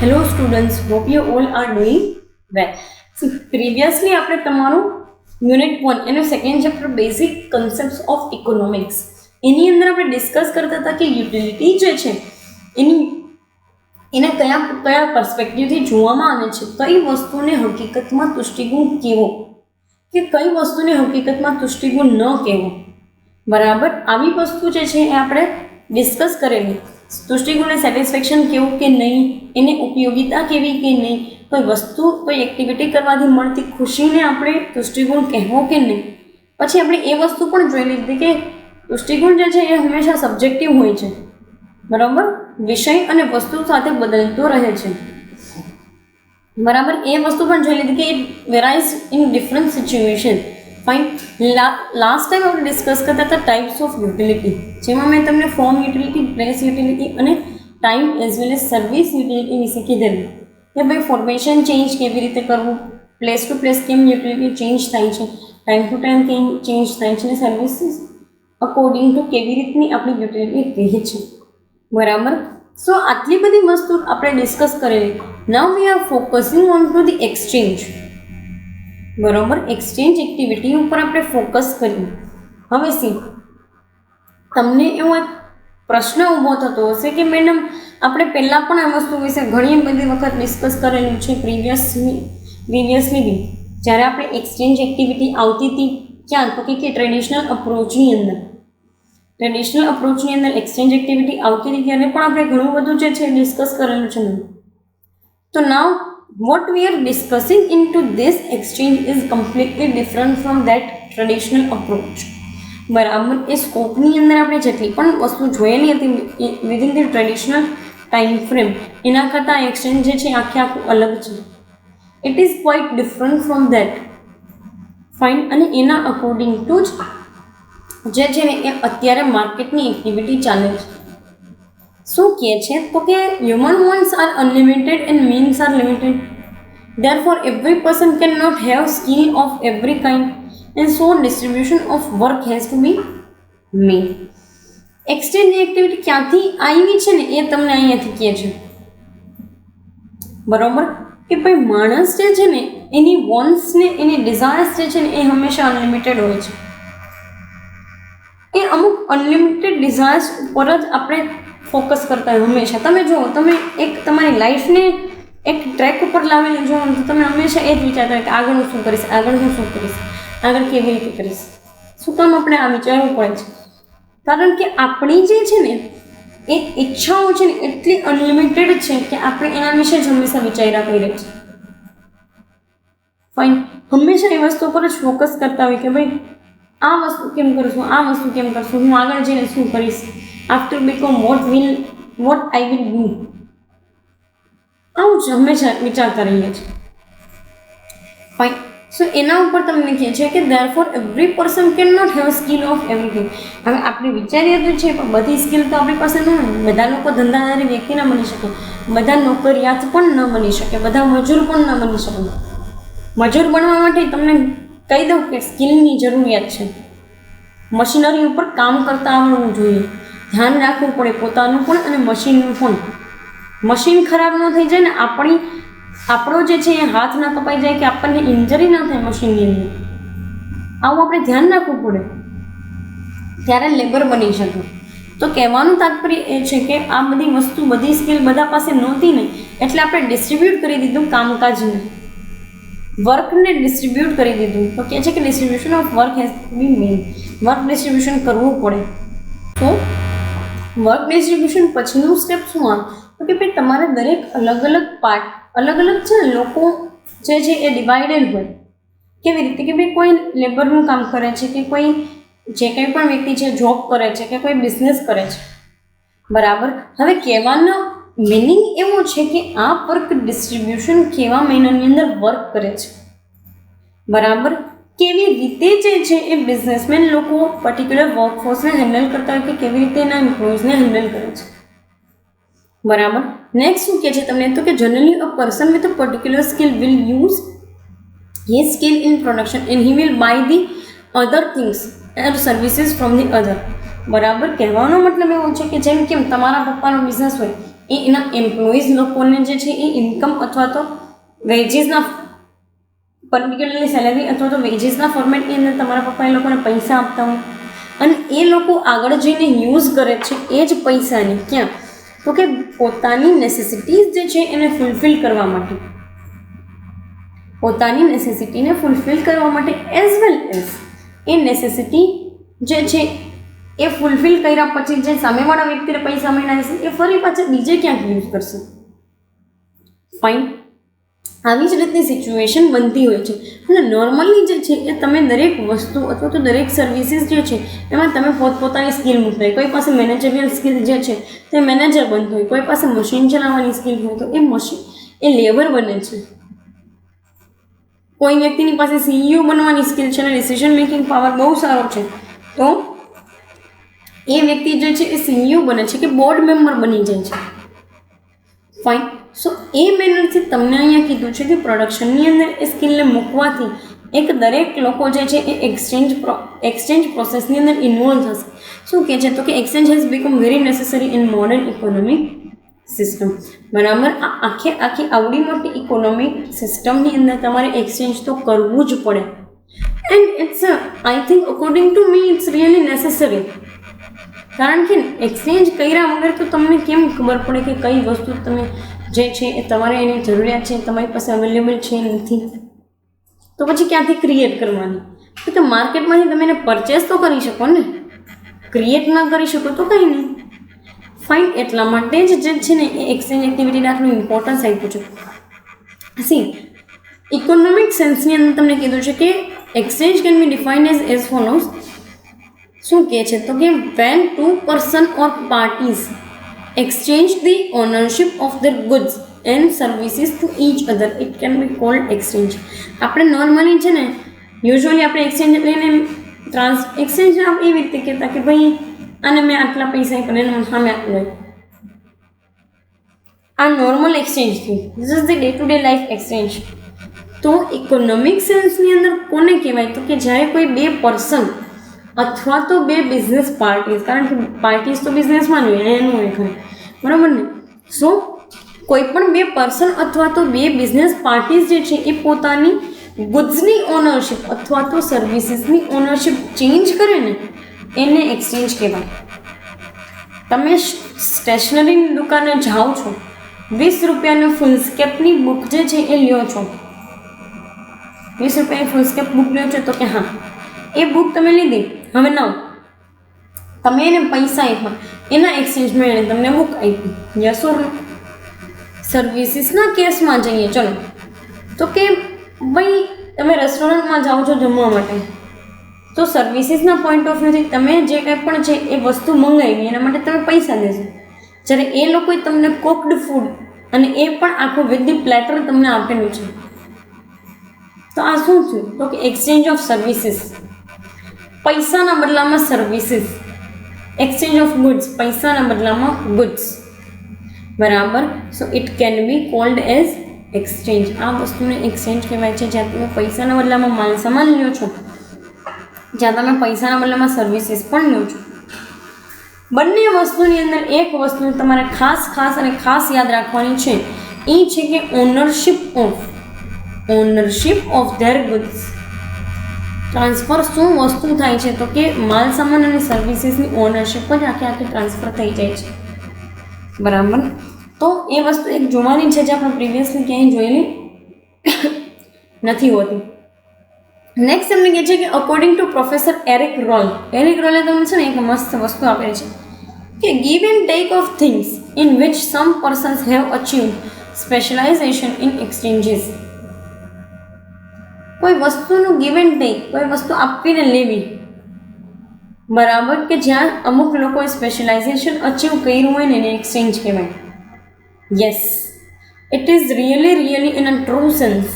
Hello students, hope you all are doing well. So previously આપણે તમારું unit 1 એનો second chapter basic concepts of economics એની અંદર આપણે ડિસ્કસ કરતા હતા કે યુટિલિટી જે છે એને કયા કયા પર્સપેક્ટિવથી જોવામાં આવે છે, કઈ વસ્તુને હકીકતમાં તુષ્ટિગુણ કેવો કે કઈ વસ્તુને હકીકતમાં તુષ્ટિગુણ ન કેવો. બરાબર, આવી વસ્તુ જે છે એ આપણે ડિસ્કસ કરેલી. તુષ્ટિગુણને સેટિસ્ફેક્શન કેવું કે નહીં, એને ઉપયોગિતા કેવી કે નહીં, કોઈ વસ્તુ કોઈ એક્ટિવિટી કરવાથી મળતી ખુશીને આપણે તુષ્ટિગુણ કહેવો કે નહીં. પછી આપણે એ વસ્તુ પણ જોઈ લીધી કે તુષ્ટિગુણ જે છે એ હંમેશા સબ્જેક્ટિવ હોય છે. બરાબર, વિષય અને વસ્તુ સાથે બદલતો રહે છે. બરાબર, એ વસ્તુ પણ જોઈ લીધી કે it varies in different situation. Fine. Last time આપણે ડિસ્કસ કરતા હતા ટાઈપ્સ ઓફ યુટિલિટી, જેમાં મેં તમને ફોર્મ યુટિલિટી, પ્લેસ યુટિલિટી અને time as well as service utility વિશે કીધેલું કે ભાઈ ફોર્મેશન ચેન્જ કેવી રીતે કરવું, પ્લેસ ટુ પ્લેસ કેમ યુટિલિટી ચેન્જ થાય છે, ટાઈમ ટુ ટાઈમ કેમ ચેન્જ થાય છે, અને સર્વિસીસ અકોર્ડિંગ ટુ કેવી રીતની આપણી યુટિલિટી રહે છે. બરાબર, સો આટલી બધી વસ્તુ આપણે ડિસ્કસ કરેલી. Now we are focusing on to the exchange. બરાબર, એક્સચેન્જ એક્ટિવિટી ઉપર આપણે ફોકસ કરીએ. હવે સી તમને એવો એક પ્રશ્ન ઊભો થતો હશે કે મેડમ આપણે પહેલાં પણ આ વસ્તુ વિશે ઘણી બધી વખત ડિસ્કસ કરેલું છે પ્રીવિયસલી બી, જ્યારે આપણે એક્સચેન્જ એક્ટિવિટી આવતી હતી ક્યાં, તો કે ટ્રેડિશનલ અપ્રોચની અંદર. ટ્રેડિશનલ અપ્રોચની અંદર એક્સચેન્જ એક્ટિવિટી આવતી હતી ત્યારે પણ આપણે ઘણું બધું જે છે ડિસ્કસ કરેલું છે. તો નાઉ what we are discussing into this exchange is completely different from that traditional approach. બરાબર, એ સ્કોપની અંદર આપણે જેટલી પણ વસ્તુ જોયેલી હતી within the traditional time frame, એના કરતાં એક્સચેન્જ જે છે આખે આખું અલગ છે. It is quite different from that. Fine. અને એના અકોર્ડિંગ ટુ જે છે ને એ અત્યારે માર્કેટની એક્ટિવિટી ચાલે છે. શું કહે છે તો કે human wants are unlimited and means are limited. Therefore, every person cannot have skill of every kind, and so distribution of work has to be made. Exchange activity ક્યાંથી આવી છે ને એ તમને અહીંયાથી કહે છે. બરાબર, કે ભાઈ માણસ જે છે ને એની વોન્ટ્સ ને એની ડિઝાયર્સ જે છે ને એ હંમેશા અનલિમિટેડ હોય છે. એ અમુક અનલિમિટેડ ડિઝાયર્સ ઉપર જ આપણે ફોકસ કરતા હોય હંમેશા. તમે જુઓ, તમે એક તમારી લાઈફને એક ટ્રેક ઉપર લાવીને જુઓ તો તમે હંમેશા એ જ વિચારતા હોય કે આગળ હું શું કરીશ, આગળ હું શું કરીશ, આગળ કેવી રીતે કરીશ. શું કામ આપણે આ વિચારવું પડે છે? કારણ કે આપણી જે છે ને એ ઈચ્છાઓ છે ને એટલી અનલિમિટેડ છે કે આપણે એના વિશે જ હંમેશા વિચાર્યા કરીએ છીએ. ફાઇન. હંમેશા એ વસ્તુ પર જ ફોકસ કરતા હોય કે ભાઈ આ વસ્તુ કેમ કરશું, આ વસ્તુ કેમ કરશું, હું આગળ જઈને શું કરીશ, after become what I will do. આવું જ હંમેશા વિચારતા રહીએ છીએ. ફાઇન. સો એના ઉપર તમને કહે છે કે therefore every person can not have skill of everything. હવે આપણે વિચારીએ તો છે પણ બધી સ્કિલ તો આપણી પાસે ન હોય. બધા લોકો ધંધાદારી વ્યક્તિ ન બની શકે, બધા નોકરિયાત પણ ન બની શકે, બધા મજૂર પણ ન બની શકે. મજૂર બનવા માટે તમને કહી દઉં કે સ્કિલની જરૂરિયાત છે. મશીનરી ઉપર કામ કરતા આવડવું જોઈએ, ધ્યાન રાખવું પડે પોતાનું પણ અને મશીનનું પણ. મશીન ખરાબ ન થઈ જાય ને આપણો જે છે એ હાથ ના કપાઈ જાય કે આપણને ઇન્જરી ના થાય મશીનની અંદર, આવું આપણે ધ્યાન રાખવું પડે, ત્યારે લેબર બની શકે. તો કહેવાનું તાત્પર્ય એ છે કે આ બધી વસ્તુ, બધી સ્કિલ બધા પાસે નહોતી ને, એટલે આપણે ડિસ્ટ્રીબ્યુટ કરી દીધું કામકાજને, વર્કને ડિસ્ટ્રીબ્યુટ કરી દીધું. તો કહે છે કે distribution of work has to be made. Work distribution કરવું પડે. તો વર્ક ડિસ્ટ્રીબ્યુશન પછીનું સ્ટેપ શું આવે તો કે ભાઈ તમારે દરેક અલગ અલગ પાર્ટ, અલગ અલગ છે ને લોકો જે છે એ ડિવાઇડેડ હોય. કેવી રીતે કે ભાઈ કોઈ લેબરનું કામ કરે છે, કે કોઈ જે કંઈ પણ વ્યક્તિ છે જોબ કરે છે, કે કોઈ બિઝનેસ કરે છે. બરાબર, હવે કહેવાનો મિનિંગ એવો છે કે આ વર્ક ડિસ્ટ્રીબ્યુશન કેવા મેનરની અંદર વર્ક કરે છે. બરાબર, કેવી રીતે જે છે એ બિઝનેસમેન લોકો પર્ટિક્યુલર વર્કફોર્સને હેન્ડલ કરતા હોય કે કેવી રીતે એના એમ્પ્લોઈઝને હેન્ડલ કરે છે. બરાબર, નેક્સ્ટ શું કહે છે તમને તો કે generally a person with a particular skill will use his skill in production and he will buy the other things and services from the other. બરાબર, કહેવાનો મતલબ એવો છે કે જેમ કેમ તમારા પપ્પાનો બિઝનેસ હોય એના એમ્પ્લોઈઝ લોકોને જે છે એ ઇન્કમ અથવા તો વેજીસના પર્ટિક્યુલરલી સેલેરી અથવા તો વેજીસના ફોર્મેટની અંદર તમારા પપ્પા એ લોકોને પૈસા આપતા હોય અને એ લોકો આગળ જઈને યુઝ કરે છે એ જ પૈસાને ક્યાં, તો કે પોતાની નેસેસિટીઝ જે છે એને ફૂલફિલ કરવા માટે, પોતાની નેસેસિટીને ફૂલફિલ કરવા માટે as well as a necessity જે છે એ ફૂલફિલ કર્યા પછી જે સામેવાળા વ્યક્તિને પૈસા મળ્યા છે એ ફરી પાછા બીજે ક્યાંક યુઝ કરશે. ફાઇન. આવી જ રીતની સિચ્યુએશન બનતી હોય છે. અને નોર્મલી જે છે એ તમે દરેક વસ્તુ અથવા તો દરેક સર્વિસીસ જે છે એમાં તમે પોતપોતાની સ્કિલ મૂકતા હોય. કોઈ પાસે મેનેજરિયલ સ્કિલ જે છે તે મેનેજર બનતો હોય, કોઈ પાસે મશીન ચલાવવાની સ્કિલ હોય તો એ મશીન એ લેબર બને છે. કોઈ વ્યક્તિની પાસે સીઈઓ બનવાની સ્કિલ છે અને ડિસિઝન મેકિંગ પાવર બહુ સારો છે તો એ વ્યક્તિ જે છે એ સીઈઓ બને છે કે બોર્ડ મેમ્બર બની જાય છે. ફાઇન. સો એ મેનરથી તમને અહીંયા કીધું છે કે પ્રોડક્શનની અંદર એ સ્કિલને મૂકવાથી એક દરેક લોકો જે છે એ એક્સચેન્જ પ્રોસેસની અંદર ઇન્વોલ્વ થશે. શું કહે છે તો કે exchange has become very necessary in modern economic system. બરાબર. આ આખી આવડી મોટી ઇકોનોમિક સિસ્ટમની અંદર તમારે એક્સચેન્જ તો કરવું જ પડે. And it's I think according to me it's really necessary. કારણ કે એક્સચેન્જ કર્યા વગર તો તમને કેમ ખબર પડે કે કઈ વસ્તુ તમે જે છે એ તમારે એની જરૂરિયાત છે, તમારી પાસે અવેલેબલ છે નથી, તો પછી ક્યાંથી ક્રિએટ કરવાની? તો કે માર્કેટમાંથી તમે એને પરચેસ તો કરી શકો ને, ક્રિએટ ના કરી શકો તો કંઈ નહીં. ફાઇન. એટલા માટે જ જે છે ને એ એક્સચેન્જ એક્ટિવિટીને આટલું ઇમ્પોર્ટન્સ આપ્યું છે. સી ઇકોનોમિક સેન્સની અંદર તમને કીધું છે કે exchange can be defined as follows. શું કહે છે તો કે when two person or parties exchange the ownership of their goods and services to each other, it can be called exchange. આપણે નોર્મલી છે ને યુઝ્યુઅલી આપણે એક્સચેન્જ લઈને એક્સચેન્જ એવી રીતે કહેતા કે ભાઈ આને મેં આટલા પૈસા આપ્યા એને સામે આટલું. આ નોર્મલ એક્સચેન્જ થયું. This is the day to day life exchange. તો ઇકોનોમિક સેન્સની અંદર કોને કહેવાય તો કે જ્યારે કોઈ બે પર્સન અથવા તો બે બિઝનેસ પાર્ટીઝ, કારણ કે પાર્ટીઝ તો બિઝનેસમાં જ હોય એનું હોય ખરું, બરાબર ને? સો કોઈ પણ બે પર્સન અથવા તો બે બિઝનેસ પાર્ટીઝ જે છે એ પોતાની ગુડ્સની ઓનરશિપ અથવા તો સર્વિસીસની ઓનરશિપ ચેન્જ કરે ને એને એક્સચેન્જ કહેવાય. તમે સ્ટેશનરીની દુકાને જાઓ છો, 20 રૂપિયાની ફૂલસ્કેપની બુક જે છે એ લ્યો છો, 20 રૂપિયાની ફૂલસ્કેપ બુક લ્યો છો તો કે હા એ બુક તમે લીધી, હવે ના તમે એને પૈસા આપ્યા, એના એક્સચેન્જમાં એણે તમને બુક આપી. યસ ઓર નો? સર્વિસીસના કેસમાં જઈએ ચલો તો કે ભાઈ તમે રેસ્ટોરન્ટમાં જાઓ છો જમવા માટે, તો સર્વિસીસના પોઈન્ટ ઓફ વ્યૂથી તમે જે કંઈ પણ છે એ વસ્તુ મંગાવી એના માટે તમે પૈસા દેશો. જ્યારે એ લોકોએ તમને કોક્ડ ફૂડ અને એ પણ આખું વિથ ધી પ્લેટર તમને આપેલું છે, તો આ શું થયું તો કે એક્સચેન્જ ઓફ સર્વિસીસ. પૈસાના બદલામાં સર્વિસીસ, એક્સચેન્જ ઓફ ગુડ્સ, પૈસાના બદલામાં ગુડ્સ. બરાબર. So it can be cold as exchange. આ વસ્તુને એક્સચેન્જ કહેવાય છે જ્યાં તમે પૈસાના બદલામાં માલ સામાન લ્યો છો, જ્યાં તમે પૈસાના બદલામાં સર્વિસીસ પણ લ્યો છો. બંને વસ્તુની અંદર એક વસ્તુ તમારે ખાસ અને ખાસ યાદ રાખવાની છે, એ છે કે ownership of their goods. Transfer શું વસ્તુ થાય છે તો કે માલ સામાન અને સર્વિસીસની ઓનરશિપ જ આખી ટ્રાન્સફર થઈ જાય છે. બરાબર. તો એ વસ્તુ એક જોવાની છે જે આપણે પ્રિવિયસલી ક્યાંય જોયેલી નથી હોતી. નેક્સ્ટ એમને કહે છે કે according to professor Eric Roll તમને છે ને એક મસ્ત વસ્તુ આપેલી છે કે give and take of things in which some persons have achieved specialization in exchanges. કોઈ વસ્તુનું ગીવ એન્ડ ટેક, કોઈ વસ્તુ આપીને લેવી, બરાબર, કે જ્યાં અમુક લોકોએ સ્પેશિયલાઇઝેશન અચીવ કર્યું હોય ને એને એક્સચેન્જ કહેવાય. Yes, it is really in a true sense.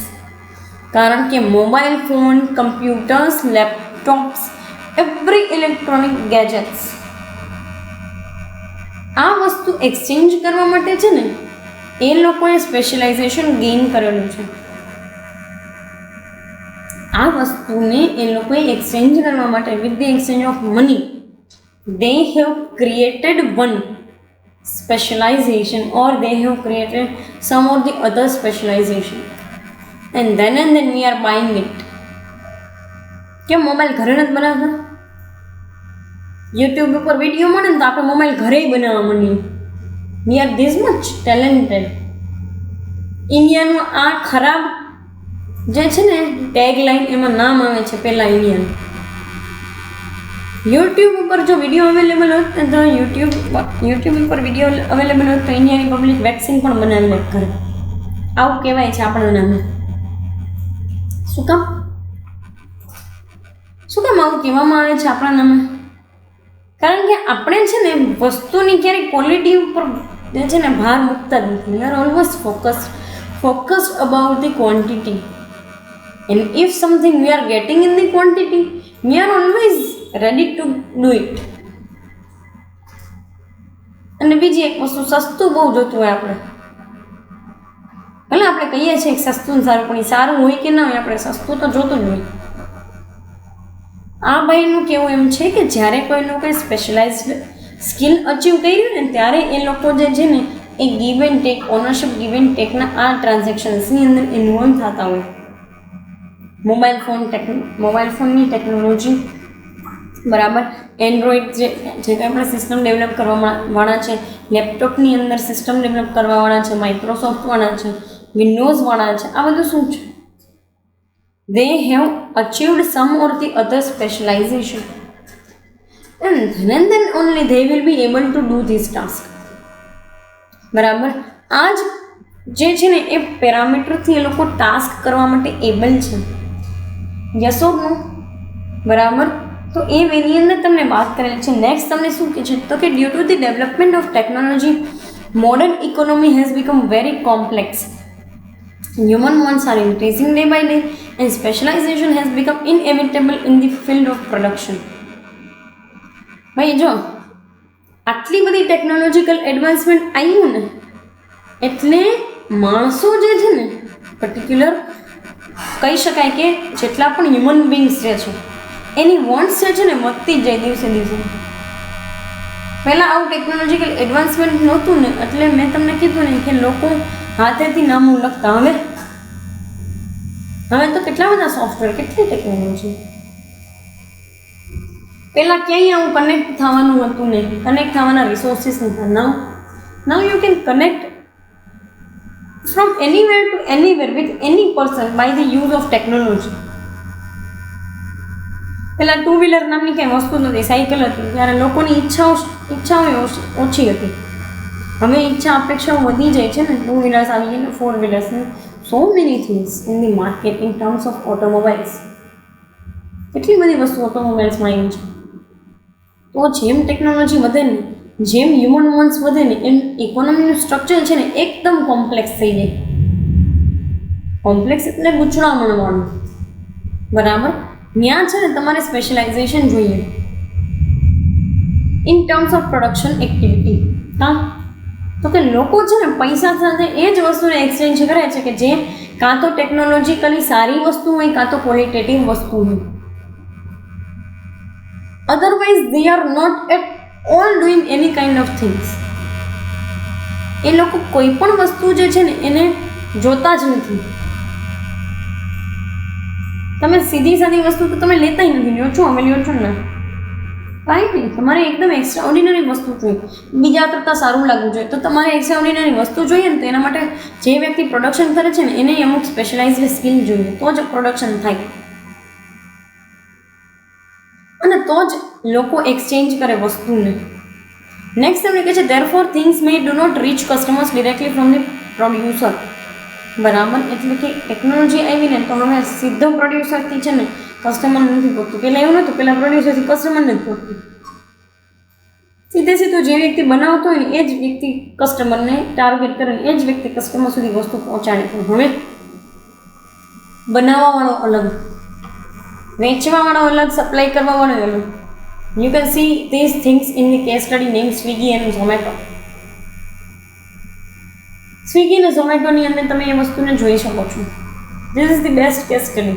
કારણ કે mobile phone, computers, laptops, every electronic gadgets, આ વસ્તુ એક્સચેન્જ કરવા માટે છે ને એ લોકોએ સ્પેશિયલાઇઝેશન ગેઇન કરેલું છે. આ વસ્તુને એ લોકોએ એક્સચેન્જ કરવા માટે with the exchange of money they have created one specialization, or they have created some or the other specialization, and then we are buying it. કેમ મોબાઈલ ઘરે નથી બનાવતા? યુટ્યુબ ઉપર વિડીયો મળે ને તો આપણે મોબાઈલ ઘરે બનાવવા માંડીએ. We are this much talented. ઇન્ડિયાનું આ ખરાબ જે છે ને ટેગ લાઈન, એમાં નામ આવે છે પહેલાં ઇન્ડિયાનું. યુટ્યુબ ઉપર જો વિડીયો અવેલેબલ હોત ને તો યુટ્યુબ ઉપર વિડીયો અવેલેબલ હોત તો ઇન્ડિયાની પબ્લિક વેક્સિન પણ બનાવી લે ઘરે. આવું કહેવાય છે આપણા નામે. શું કામ આવું કહેવામાં આવે છે આપણા નામે? કારણ કે આપણે છે ને વસ્તુની ક્યારેય ક્વોલિટી ઉપર જે છે ને ભાર મૂકતા જ નથી. We are always focused about the quantity, and if something we are getting in the quantity, we are always ready to do it. અને બીજી એક વસ્તુ, સસ્તું બહુ જોતું હોય આપણે. ભલે આપણે કહીએ છીએ કે સસ્તું સારું, પણ એ સારું હોય કે ના હોય, આપણે સસ્તું તો જોતું જ હોય. આ ભાઈનું કેવું એમ છે કે જ્યારે કોઈ લોકોએ સ્પેશિયલાઇઝડ સ્કિલ અચીવ કર્યું ને ત્યારે એ લોકો જે છે ને એ give and take, ownership give and ટેકના આ ટ્રાન્ઝેક્શન્સની અંદર ઇન્વોલ્વ થતા હોય. મોબાઈલ ફોનની ટેકનોલોજી, બરાબર, એન્ડ્રોઈડ જે કંઈ આપણે સિસ્ટમ ડેવલપ કરવાવાળા છે, લેપટોપની અંદર સિસ્ટમ ડેવલપ કરવાવાળા છે, માઇક્રોસોફ્ટવાળા છે, વિન્ડોઝવાળા છે, આ બધું શું છે? They have achieved some or the other specialization, and then only they will be able to do this task. બરાબર, આ જ જે છે ને એ પેરામીટરથી એ લોકો ટાસ્ક કરવા માટે એબલ છે. યસ ઓર નો? બરાબર, તો એ વેની અંદર તમને વાત કરેલી છે. નેક્સ્ટ તમને શું કહે છે તો કે due to the development of technology, modern economy has become very complex. Human wants are increasing day by day, and specialization has become inevitable in the field of production. ભાઈ જો આટલી બધી ટેકનોલોજીકલ એડવાન્સમેન્ટ આવ્યું ને એટલે માણસો જે છે ને પર્ટિક્યુલર કહી શકાય કે જેટલા પણ હ્યુમન બિંગ્સ જે છે એની વોન્ટ્સ જે છે ને વધતી જ જાય દિવસે દિવસે. પહેલાં આવું ટેકનોલોજીકલ એડવાન્સમેન્ટ નહોતું ને એટલે મેં તમને કીધું ને કે લોકો હાથેથી નામું લખતા. હવે તો કેટલા બધા સોફ્ટવેર, કેટલી ટેકનોલોજી. પહેલાં ક્યાંય આવું કનેક્ટ થવાનું હતું નહીં, કનેક્ટ થવાના રિસોર્સિસ નહોતા. Now you can connect from anywhere to anywhere with any person by the use of technology. પહેલાં ટુ વ્હીલર નામની કંઈ વસ્તુ નથી, સાયકલ હતી, ત્યારે લોકોની ઈચ્છાઓ ઓછી હતી. હવે ઈચ્છા અપેક્ષાઓ વધી જાય છે ને, ટુ વ્હીલર્સ આવી ગયા ને, ફોર વ્હીલર્સની, so many things in the market in terms of automobiles. કેટલી બધી વસ્તુ ઓટોમોબાઈલ્સમાં આવી છે. તો જેમ ટેકનોલોજી વધે ને, જેમ હ્યુમન વોન્ટ્સ વધે ને, એમ ઇકોનોમીનું સ્ટ્રક્ચર છે ને એકદમ કોમ્પ્લેક્સ થઈ જાય. કોમ્પ્લેક્સ એટલે ગૂંચળામણવાળું. બરાબર, ત્યાં છે ને તમારે સ્પેશિયલાઇઝેશન જોઈએ in terms of production activity. હા, તો કે લોકો છે ને પૈસા સાથે એ જ વસ્તુને એક્સચેન્જ કરે છે કે જે કાં તો ટેકનોલોજીકલી સારી વસ્તુ હોય કાં તો ક્વોલિટેટિવ વસ્તુ હોય. Otherwise they are not at all doing any kind of things. એ લોકો કોઈ પણ વસ્તુ જે છે ને એને જોતા જ નથી. તમે સીધી સાદી વસ્તુ તો તમે લેતા નથી, લ્યો છો અમે લ્યો છો ના, કાંઈ નહીં. તમારે એકદમ એક્સ્ટ્રા ઓર્ડિનરી વસ્તુ જોઈએ, બીજા કરતાં સારું લાગવું જોઈએ, તો તમારે એક્સ્ટ્રા ઓર્ડિનરી વસ્તુ જોઈએ ને તો એના માટે જે વ્યક્તિ પ્રોડક્શન કરે છે ને એને અમુક સ્પેશિયલાઇઝડ સ્કિલ જોઈએ, તો જ પ્રોડક્શન થાય અને તો જ લોકો એક્સચેન્જ કરે વસ્તુને. નેક્સ્ટ એમને કહે છે therefore things may do not reach customers directly from the producer. બરાબર, એટલે કે ટેકનોલોજી આવીને તો હવે સીધો પ્રોડ્યુસરથી છે ને કસ્ટમર નથી પહોંચતું. પહેલાં એવું નહોતું, પહેલાં પ્રોડ્યુસરથી કસ્ટમર નથી પહોંચતું. સીધું જે વ્યક્તિ બનાવતો હોય ને એ જ વ્યક્તિ કસ્ટમરને ટાર્ગેટ કરે ને એ જ વ્યક્તિ કસ્ટમર સુધી વસ્તુ પહોંચાડે. પણ હવે બનાવવાવાળો અલગ, વેચવાવાળો અલગ, સપ્લાય કરવાવાળો અલગ. You can see this things in the case study name Swiggy and ઝોમેટો. સ્વિગી અને ઝોમેટોની અંદર તમે એ વસ્તુને જોઈ શકો છો. This is the best case study.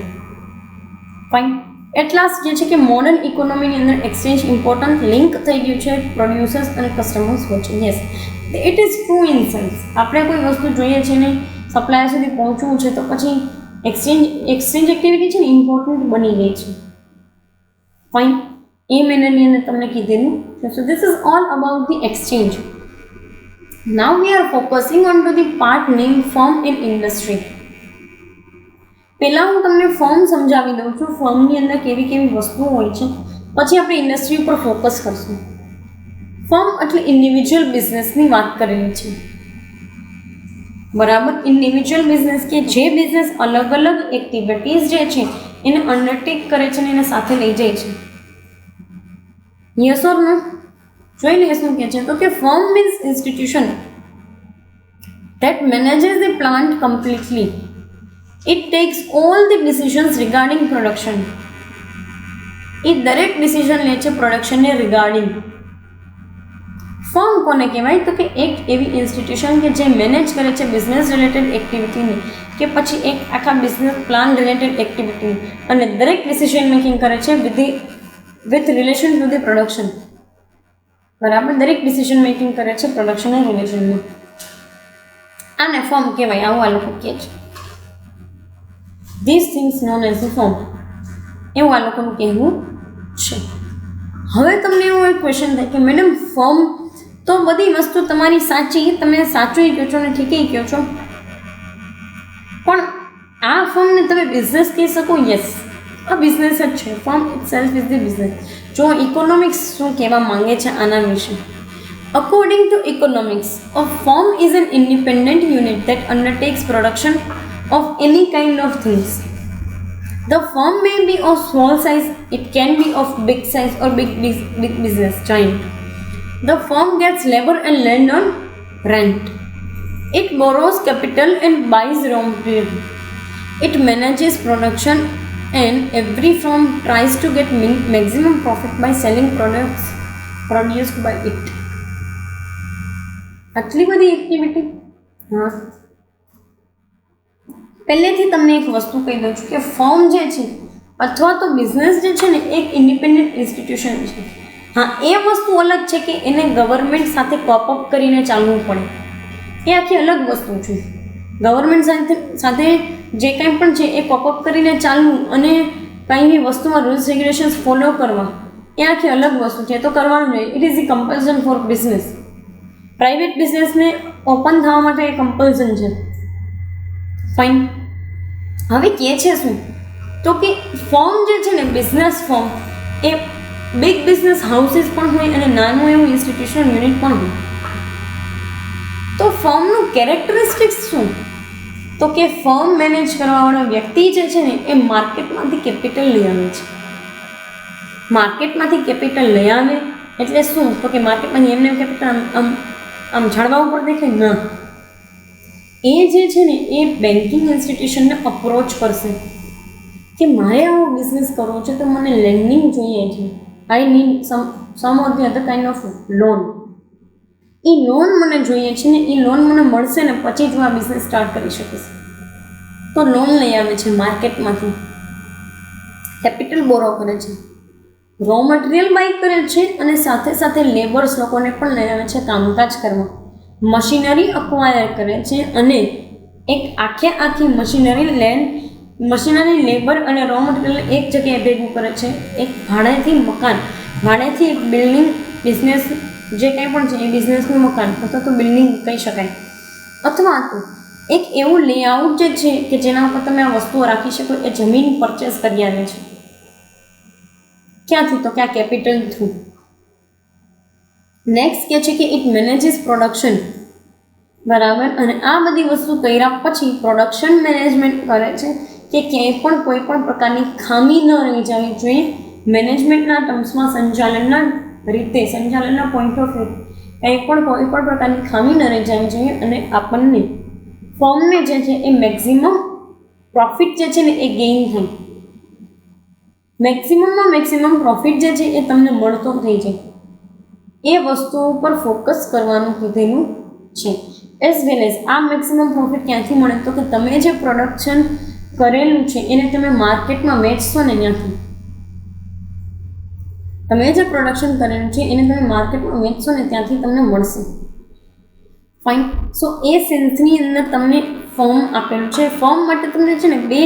Fine. At last જે છે કે મોડર્ન ઇકોનોમીની અંદર એક્સચેન્જ ઇમ્પોર્ટન્ટ લિંક થઈ ગયું છે પ્રોડ્યુસર્સ અને કસ્ટમર્સ વચ્ચે. Yes, it is true in sense. આપણે કોઈ વસ્તુ જોઈએ છે ને સપ્લાયર સુધી પહોંચવું છે તો પછી એક્સચેન્જ એક્ટિવિટી છે ને ઇમ્પોર્ટન્ટ બની ગઈ છે. ફાઇન, એ મેનરની અંદર તમને કીધેલું. So this is all about the exchange. Now we are focusing on to the part name firm in industry. પહેલાં હું તમને ફર્મ સમજાવી દઉં છું, ફર્મની અંદર કેવી કેવી વસ્તુઓ હોય છે, પછી આપણે ઇન્ડસ્ટ્રી ઉપર ફોકસ કરશું. ફર્મ એટલે ઇન્ડિવિજ્યુઅલ બિઝનેસની વાત કરેલી છે, બરાબર. ઇન્ડિવિજ્યુઅલ બિઝનેસ કે જે બિઝનેસ અલગ અલગ એક્ટિવિટીઝ જે છે એને અંડરટેક કરે છે અને એને સાથે લઈ જાય છે. યસ ઓર નો? જોઈ લઈએ શું કહે છે. તો કે firm means institution that manages the plant completely. It takes all the decisions regarding production. એ દરેક ડિસિઝન લે છે પ્રોડક્શનને રિગાર્ડિંગ. ફર્મ કોને કહેવાય? તો કે એક એવી ઇન્સ્ટિટ્યુશન કે જે મેનેજ કરે છે બિઝનેસ રિલેટેડ એક્ટિવિટીની કે પછી એક આખા બિઝનેસ પ્લાન રિલેટેડ એક્ટિવિટી, અને દરેક ડિસિઝન મેકિંગ કરે છે with relation to the production. બરાબર, દરેક ડિસિઝન મેકિંગ કરે છે પ્રોડક્શનના રિલેશનમાં. આને ફર્મ કહેવાય, આવું આ લોકો કહે છે. This things known as a firm, એવું આ લોકોનું કહેવું છે. હવે તમને એવો એક ક્વેશ્ચન થાય કે મેડમ ફર્મ તો બધી વસ્તુ તમારી સાચી, તમે સાચું કહો છો ને ઠીક કહો છો, પણ આ ફર્મને તમે બિઝનેસ કહી શકો? યસ, આ બિઝનેસ જ છે. Firm it self is the business. જો ઇકોનોમિક્સ શું કહેવા માંગે છે આના વિશે. According to economics, a firm is an independent unit that undertakes production of any kind of things. The firm may be of small size, it can be of big size or big business giant. The firm gets labor and land on rent. It borrows capital and buys raw material. It manages production, and every firm tries to get maximum profit by selling products produced by it. આટલી બધી activity. હા, પહેલેથી તમને એક વસ્તુ કહી દઉં છું કે ફર્મ જે છે અથવા તો બિઝનેસ જે છે ને એક ઇન્ડિપેન્ડન્ટ ઇન્સ્ટિટ્યુશન છે. હા, એ વસ્તુ અલગ છે કે એને ગવર્મેન્ટ સાથે કોપઅપ કરીને ચાલવું પડે, એ આખી અલગ વસ્તુ છે. ગવર્મેન્ટ સાથે જે કંઈ પણ છે એ કોપઅપ કરીને ચાલવું અને કંઈ બી વસ્તુમાં રૂલ્સ રેગ્યુલેશન્સ ફોલો કરવા, એ આખી અલગ વસ્તુ છે. તો કરવાનું જોઈએ. It is the compulsion for business. Private બિઝનેસને ઓપન થવા માટે એ કમ્પલ્સન છે. ફાઇન. હવે કહે છે શું? તો કે ફર્મ જે છે ને બિઝનેસ ફર્મ એ બિગ બિઝનેસ હાઉસીસ પણ હોય અને નાનું એવું ઇન્સ્ટિટ્યુશનલ યુનિટ પણ હોય. તો ફર્મનું કેરેક્ટરિસ્ટિક્સ શું? તો કે ફર્મ મેનેજ કરવાવાળો વ્યક્તિ જે છે ને એ માર્કેટમાંથી કેપિટલ લઈ આવે છે. માર્કેટમાંથી કેપિટલ લઈ આવે એટલે શું? તો કે માર્કેટમાંથી એમને કેપિટલ આમ ઝાડવા ઉપર દેખાય ના, એ જે છે ને એ બેન્કિંગ ઇન્સ્ટિટ્યુશનને અપ્રોચ કરશે કે મારે આવો બિઝનેસ કરવો છે તો મને લેન્ડિંગ જોઈએ છે. I need some of the other kind of loan. A loan મને જોઈએ છે ને એ લોન મને મળશે ને પછી જ હું આ બિઝનેસ સ્ટાર્ટ કરી શકીશ. તો લોન લઈ આવે છે માર્કેટમાંથી, કેપિટલ બોરો કરે છે, રો મટીરિયલ બાય કરે છે અને સાથે સાથે લેબર્સ લોકોને પણ લઈ આવે છે કામકાજ કરવા. મશીનરી અક્વાયર કરે છે અને એક આખી મશીનરી લેબર અને રો મટીરિયલ એક જગ્યાએ ભેગું કરે છે. એક ભાડેથી મકાન, ભાડેથી એક બિલ્ડિંગ, બિઝનેસ જે કંઈ પણ છે એ બિઝનેસનું મકાન અથવા તો બિલ્ડિંગ કહી શકાય, અથવા તો એક એવું લેઆઉટ જે છે કે જેના ઉપર તમે આ વસ્તુઓ રાખી શકો એ જમીન પરચેસ કરી આવે છે. ક્યાંથી? તો કે આ કેપિટલ થ્રુ. નેક્સ્ટ કે છે કે ઇટ મેનેજીસ પ્રોડક્શન. બરાબર, અને આ બધી વસ્તુ કર્યા પછી પ્રોડક્શન મેનેજમેન્ટ કરે છે કે ક્યાંય પણ કોઈ પણ પ્રકારની ખામી ન રહી જવી જોઈએ. મેનેજમેન્ટના ટર્મ્સમાં સંચાલનના રીતે, સંચાલનના પોઈન્ટ ઓફ વ્યૂ કંઈ પણ કોઈ પણ પ્રકારની ખામી ન રહી જવી જોઈએ અને આપણને ફર્મને જે છે એ મેક્સિમમ પ્રોફિટ જે છે ને એ ગેઇન થાય. મેક્સિમમ પ્રોફિટ જે છે એ તમને મળતો થઈ જાય. એ વસ્તુઓ પર ફોકસ કરવાનું કીધેલું છે. એઝ વેલ એઝ આ મેક્સિમમ પ્રોફિટ ક્યાંથી મળે? તો કે તમે જે પ્રોડક્શન કરેલું છે એને તમે માર્કેટમાં વેચશો ને ત્યાંથી. તમે જે પ્રોડક્શન કરેલું છે એને તમે માર્કેટમાં વેચશો ને ત્યાંથી તમને મળશે. ફાઇન. સો એ સેન્સની અંદર તમને ફોર્મ આપેલું છે. ફોર્મ માટે તમને છે ને બે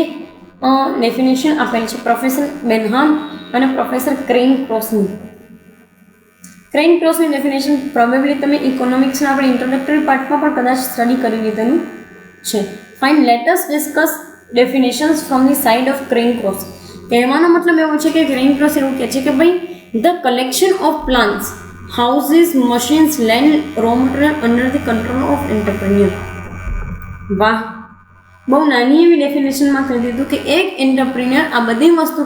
ડેફિનેશન આપેલી છે, પ્રોફેસર બેનહામ અને પ્રોફેસર ક્રેન ક્રોસની. ક્રેન ક્રોસની ડેફિનેશન પ્રોબેબલી તમે ઇકોનોમિક્સના આપણે ઇન્ટ્રોડક્ટરી પાર્ટમાં પણ કદાચ સ્ટડી કરી લીધેલું છે. Fine. Let us discuss definitions from the side of crane cross. કહેવાનો મતલબ એવો છે કે ક્રેન ક્રોસ એવું કહે છે કે ભાઈ the collection of plants, houses, machines, land, raw material under the control of entrepreneur. વાહ, બહુ નાની એવી ડેફિનેશનમાં કહી દીધું કે એક એન્ટરપ્રિન્યોર આ બધી વસ્તુ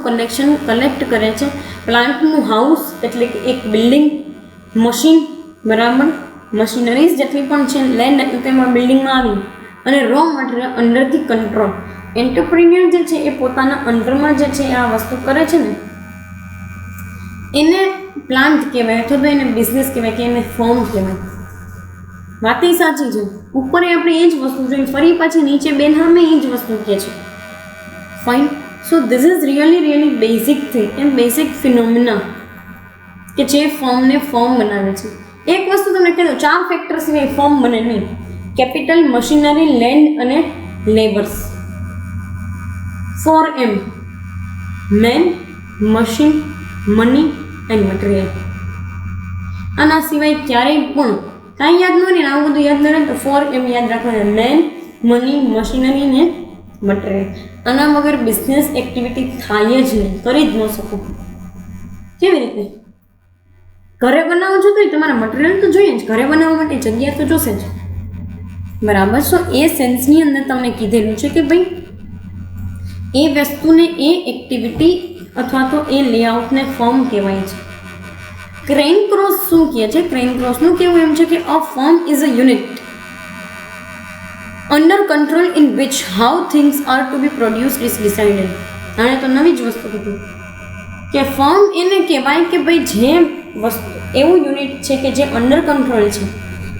કલેક્ટ કરે છે. પ્લાન્ટનું હાઉસ એટલે કે એક બિલ્ડિંગ, મશીન, બરાબર, મશીનરીઝ જેટલી પણ છે, લેન્ડ એટલે તેમાં બિલ્ડિંગમાં આવી, અને raw material under the control. Entrepreneur જે છે એ પોતાના અંડરમાં જે છે આ વસ્તુ કરે છે ને એને પ્લાન્ટ કહેવાય, અથવા તો એને બિઝનેસ કહેવાય કે એને ફોર્મ કહેવાય. વાત એ સાચી છે. ઉપર આપણે એ જ વસ્તુ જોઈ, ફરી પાછી નીચે બેનહામે એ જ વસ્તુ કહે છે. Fine. So this is really basic thing and basic phenomena કે જે ફોર્મને ફોર્મ બનાવે છે. એક વસ્તુ તમને કહી દઉં, 4 ફેક્ટર સિવાય ફોર્મ બને નહીં. કેપિટલ, મશીનરી, લેન્ડ અને labours. 4M: man, machine, money and material. આના સિવાય ક્યારેય પણ કાંઈ યાદ ન રહે ને, આવું બધું યાદ ન રહે તો 4M યાદ રાખવાના: મેન, મની, મશીનરી ને મટીરિયલ. આના વગર બિઝનેસ એક્ટિવિટી થાય જ નહીં, કરી જ ન શકો. કેવી રીતે? ઘરે બનાવો છો તો તમારા મટીરિયલ તો જોઈએ જ, ઘરે બનાવવા માટે જગ્યા તો જોશે જ, બરાબર. સો એ સેન્સની અંદર તમને કીધેલું છે કે ભાઈ એ વસ્તુને, એ એક્ટિવિટી અથવા તો એ લેઆઉટને ફોર્મ કહેવાય છે. ક્રેન ક્રોસ શું કહે છે? ક્રેન ક્રોસનું કહેવું એમ છે કે a firm is a unit under control in which how things are to be produced is decided. આણે તો નવી જ વસ્તુ કીધું કે ફોર્મ એને કહેવાય કે ભાઈ જે વસ્તુ એવું યુનિટ છે કે જે અંડર કંટ્રોલ છે,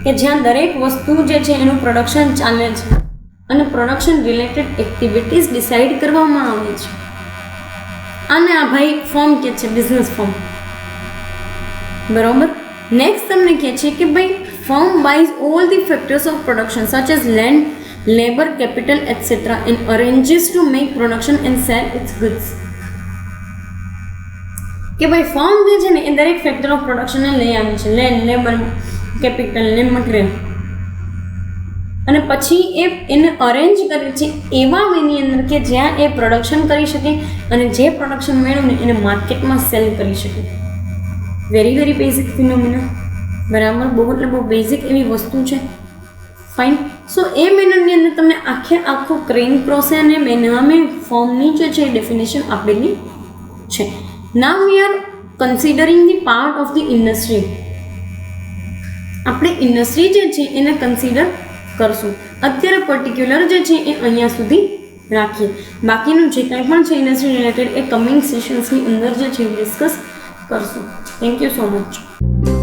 કે જ્યાં દરેક વસ્તુ જે છે એનું પ્રોડક્શન ચાલે છે અને પ્રોડક્શન રિલેટેડ એક્ટિવિટીઝ ડિસાઇડ કરવામાં આવે છે. આને આ ભાઈ ફોર્મ કહે છે, બિઝનેસ ફોર્મ, બરોબર. નેક્સ્ટ તમને કહે છે કે ભાઈ firm buys all the factors of production such as land, labour, capital etcetera and arranges to make production and sell its goods. કે ભાઈ ફોર્મ જે છે ને એ દરેક ફેક્ટર ઓફ પ્રોડક્શનને લઈ આવે છે, લેન્ડ, લેબર, કેપિટલ ને મટીરિયલ, અને પછી એને અરેન્જ કરે છે એવા વેની અંદર કે જ્યાં એ પ્રોડક્શન કરી શકે અને જે પ્રોડક્શન મેળવીને એને માર્કેટમાં સેલ કરી શકે. વેરી બેઝિક ફિનોમિના, બરાબર. બહુ એટલે બહુ બેઝિક એવી વસ્તુ છે. ફાઇન. સો એ મેનરની અંદર તમને આખો ક્રેન ક્રોસ અને બેનહામે ફોર્મની જે છે ડેફિનેશન આપેલી છે. Now we are considering the part of the industry. આપણે ઇન્ડસ્ટ્રી જે છે એને કન્સિડર કરશું. અત્યારે પર્ટિક્યુલર જે છે એ અહીંયા સુધી રાખીએ. બાકીનું જે કંઈ પણ છે ઇન્ડસ્ટ્રી રિલેટેડ એ કમિંગ સેશન્સની અંદર જે છે ડિસ્કસ કરશું. Thank you so much.